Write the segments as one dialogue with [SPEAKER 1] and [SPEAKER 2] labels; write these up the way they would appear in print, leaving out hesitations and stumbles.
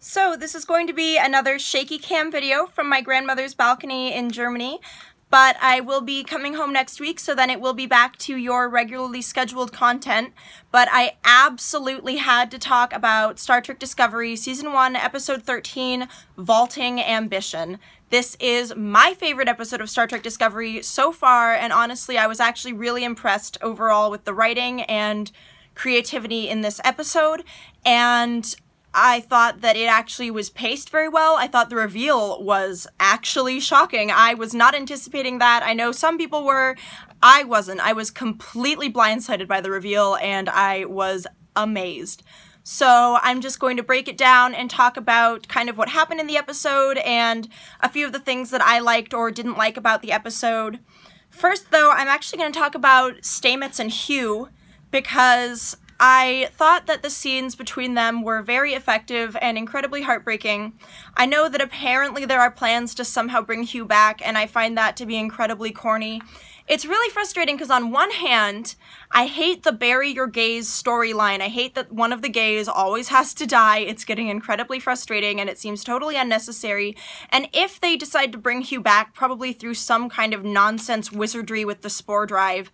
[SPEAKER 1] So this is going to be another shaky cam video from my grandmother's balcony in Germany, but I will be coming home next week, so then it will be back to your regularly scheduled content. But I absolutely had to talk about Star Trek Discovery Season 1, Episode 13, Vaulting Ambition. This is my favorite episode of Star Trek Discovery so far, and honestly, I was actually really impressed overall with the writing and creativity in this episode, and I thought that it actually was paced very well. I thought the reveal was actually shocking. I was not anticipating that. I know some people were. I wasn't. I was completely blindsided by the reveal, and I was amazed. So I'm just going to break it down and talk about kind of what happened in the episode and a few of the things that I liked or didn't like about the episode. First, though, I'm actually going to talk about Stamets and Hugh, because I thought that the scenes between them were very effective and incredibly heartbreaking. I know that apparently there are plans to somehow bring Hugh back, and I find that to be incredibly corny. It's really frustrating because on one hand, I hate the bury your gays storyline. I hate that one of the gays always has to die. It's getting incredibly frustrating and it seems totally unnecessary. And if they decide to bring Hugh back, probably through some kind of nonsense wizardry with the spore drive,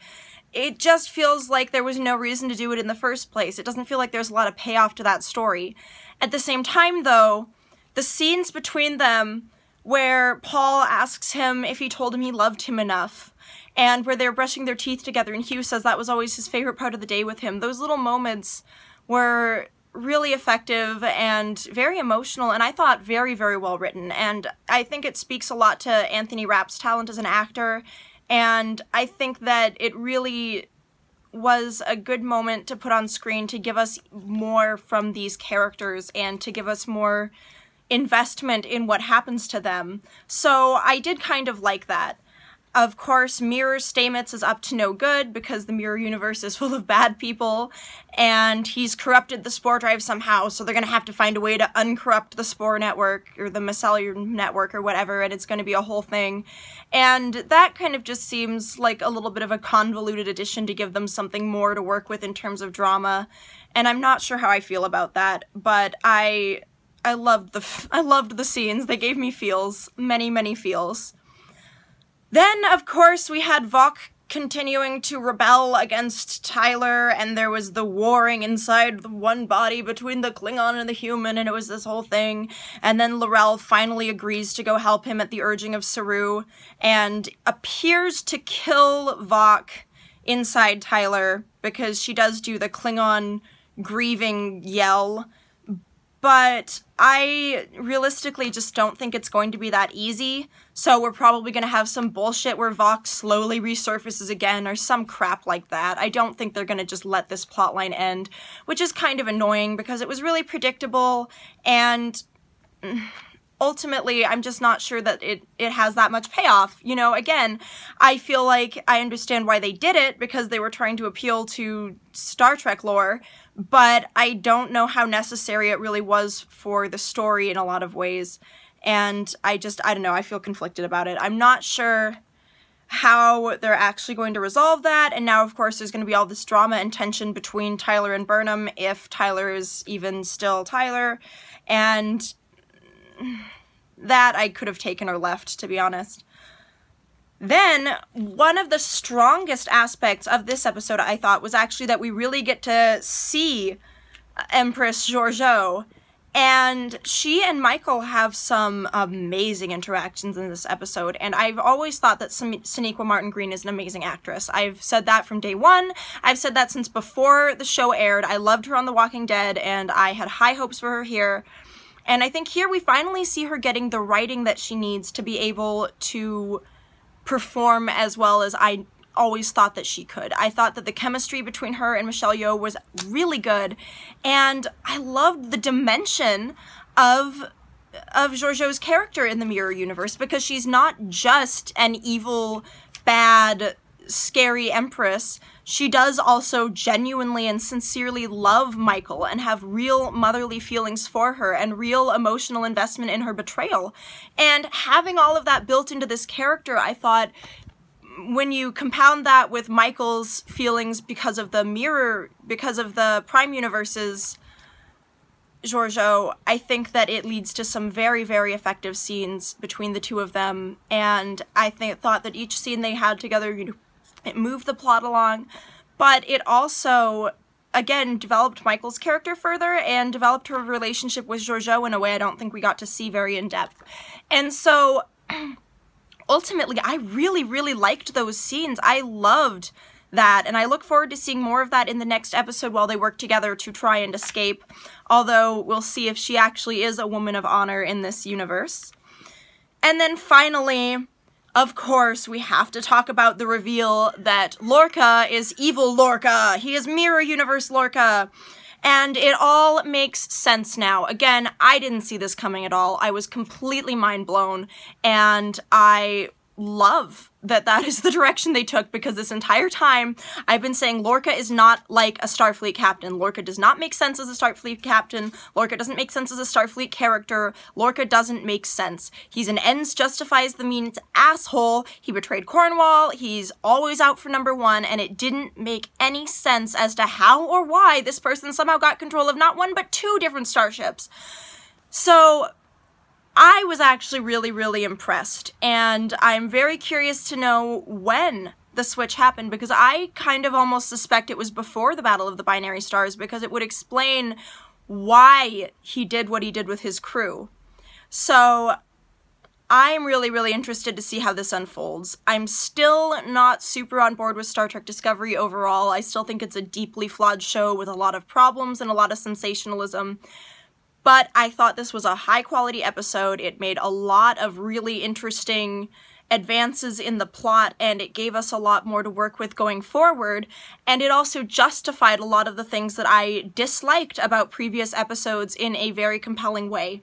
[SPEAKER 1] it just feels like there was no reason to do it in the first place. It doesn't feel like there's a lot of payoff to that story. At the same time, though, the scenes between them where Paul asks him if he told him he loved him enough, and where they're brushing their teeth together and Hugh says that was always his favorite part of the day with him, those little moments were really effective and very emotional, and I thought very, very well written. And I think it speaks a lot to Anthony Rapp's talent as an actor. And I think that it really was a good moment to put on screen to give us more from these characters and to give us more investment in what happens to them. So I did kind of like that. Of course, Mirror Stamets is up to no good because the Mirror Universe is full of bad people, and he's corrupted the Spore Drive somehow, so they're going to have to find a way to uncorrupt the Spore Network, or the Micellar Network, or whatever, and it's going to be a whole thing. And that kind of just seems like a little bit of a convoluted addition to give them something more to work with in terms of drama, and I'm not sure how I feel about that, but I loved the scenes. They gave me feels, many, many feels. Then, of course, we had Voq continuing to rebel against Tyler, and there was the warring inside the one body between the Klingon and the human, and it was this whole thing. And then L'Rell finally agrees to go help him at the urging of Saru, and appears to kill Voq inside Tyler, because she does do the Klingon grieving yell. But I realistically just don't think it's going to be that easy, so we're probably going to have some bullshit where Voq slowly resurfaces again, or some crap like that. I don't think they're going to just let this plotline end, which is kind of annoying because it was really predictable, and ultimately, I'm just not sure that it has that much payoff. You know, again, I feel like I understand why they did it, because they were trying to appeal to Star Trek lore, but I don't know how necessary it really was for the story in a lot of ways, and I don't know, I feel conflicted about it. I'm not sure how they're actually going to resolve that, and now, of course, there's going to be all this drama and tension between Tyler and Burnham, if Tyler is even still Tyler, and that I could have taken or left, to be honest. Then, one of the strongest aspects of this episode, I thought, was actually that we really get to see Empress Georgiou, and she and Michael have some amazing interactions in this episode, and I've always thought that Sonequa Martin Green is an amazing actress. I've said that from day one. I've said that since before the show aired. I loved her on The Walking Dead, and I had high hopes for her here. And I think here we finally see her getting the writing that she needs to be able to perform as well as I always thought that she could. I thought that the chemistry between her and Michelle Yeoh was really good, and I loved the dimension of Georgiou's character in the Mirror Universe, because she's not just an evil, bad, scary empress. She does also genuinely and sincerely love Michael and have real motherly feelings for her and real emotional investment in her betrayal. And having all of that built into this character, I thought, when you compound that with Michael's feelings because of the Prime Universe's Georgiou, I think that it leads to some very, very effective scenes between the two of them, and I thought that each scene they had together, it moved the plot along, but it also, again, developed Michael's character further and developed her relationship with Georgiou in a way I don't think we got to see very in depth. And so, ultimately, I really, really liked those scenes. I loved that, and I look forward to seeing more of that in the next episode while they work together to try and escape, although we'll see if she actually is a woman of honor in this universe. And then finally, of course, we have to talk about the reveal that Lorca is evil Lorca. He is Mirror Universe Lorca. And it all makes sense now. Again, I didn't see this coming at all. I was completely mind blown, and I love that that is the direction they took, because this entire time I've been saying Lorca is not like a Starfleet captain. Lorca does not make sense as a Starfleet captain. Lorca doesn't make sense as a Starfleet character. Lorca doesn't make sense. He's an ends justifies the means asshole. He betrayed Cornwall. He's always out for number one, and it didn't make any sense as to how or why this person somehow got control of not one but two different starships. So I was actually really, really impressed, and I'm very curious to know when the switch happened, because I kind of almost suspect it was before the Battle of the Binary Stars, because it would explain why he did what he did with his crew. So I'm really, really interested to see how this unfolds. I'm still not super on board with Star Trek Discovery overall. I still think it's a deeply flawed show with a lot of problems and a lot of sensationalism. But I thought this was a high-quality episode. It made a lot of really interesting advances in the plot, and it gave us a lot more to work with going forward, and it also justified a lot of the things that I disliked about previous episodes in a very compelling way.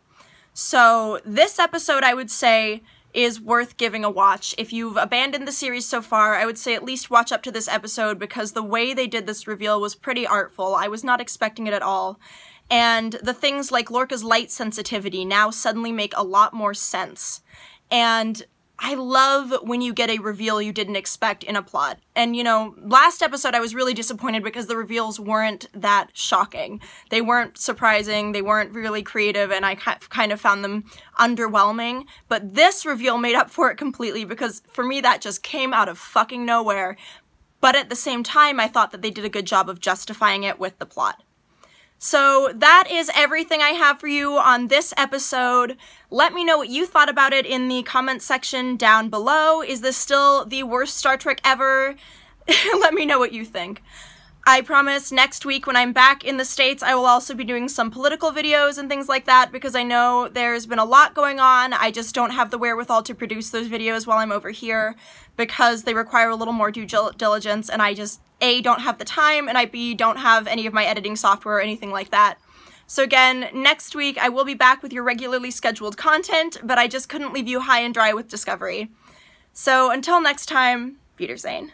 [SPEAKER 1] So this episode, I would say, is worth giving a watch. If you've abandoned the series so far, I would say at least watch up to this episode, because the way they did this reveal was pretty artful. I was not expecting it at all. And the things like Lorca's light sensitivity now suddenly make a lot more sense. And I love when you get a reveal you didn't expect in a plot. And, you know, last episode I was really disappointed because the reveals weren't that shocking. They weren't surprising, they weren't really creative, and I kind of found them underwhelming. But this reveal made up for it completely, because for me that just came out of fucking nowhere. But at the same time, I thought that they did a good job of justifying it with the plot. So that is everything I have for you on this episode. Let me know what you thought about it in the comments section down below. Is this still the worst Star Trek ever? Let me know what you think. I promise next week when I'm back in the States, I will also be doing some political videos and things like that, because I know there's been a lot going on. I just don't have the wherewithal to produce those videos while I'm over here, because they require a little more due diligence, and I just, A, don't have the time, and I, B, don't have any of my editing software or anything like that. So again, next week I will be back with your regularly scheduled content, but I just couldn't leave you high and dry with Discovery. So until next time, Wiedersehen.